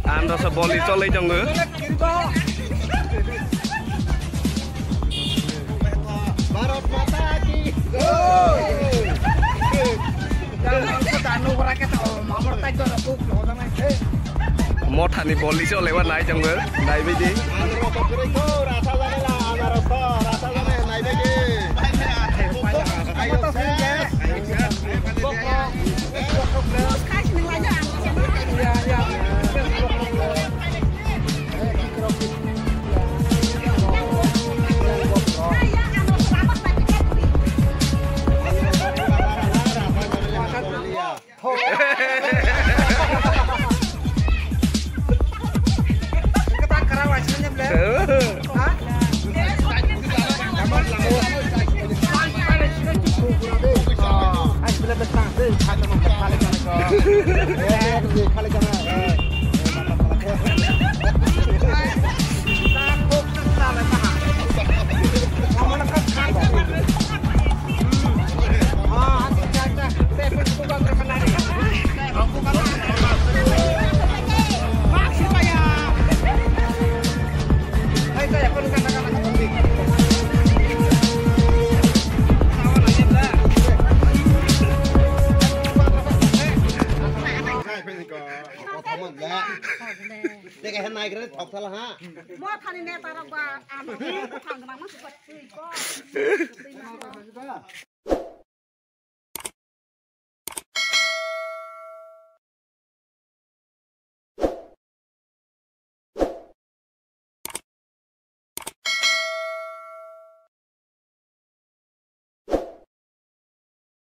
Anda seboli soleh jong ngứa. Barat mata lagi. Một thằng thì boli soleh wa nai jong ngứa. Nai bây đi. Đây cái này cái thọc sao là ha? Mua thằng này tao ra qua ăn thằng cái nào nó sụt sùi co.